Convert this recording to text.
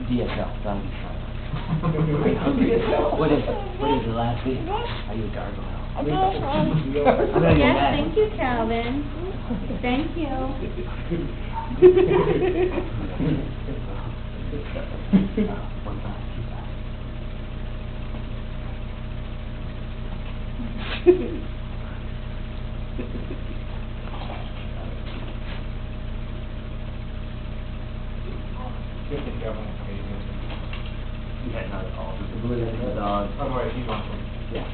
DSL, that'll be fine. What is the last name? Are you a gargoyle? I'm gonna get Yes, mad. thank you, Calvin. Thank you. One five, two five. Yeah, not at all. The blue and the dog. Otherwise, he's awesome. Yeah.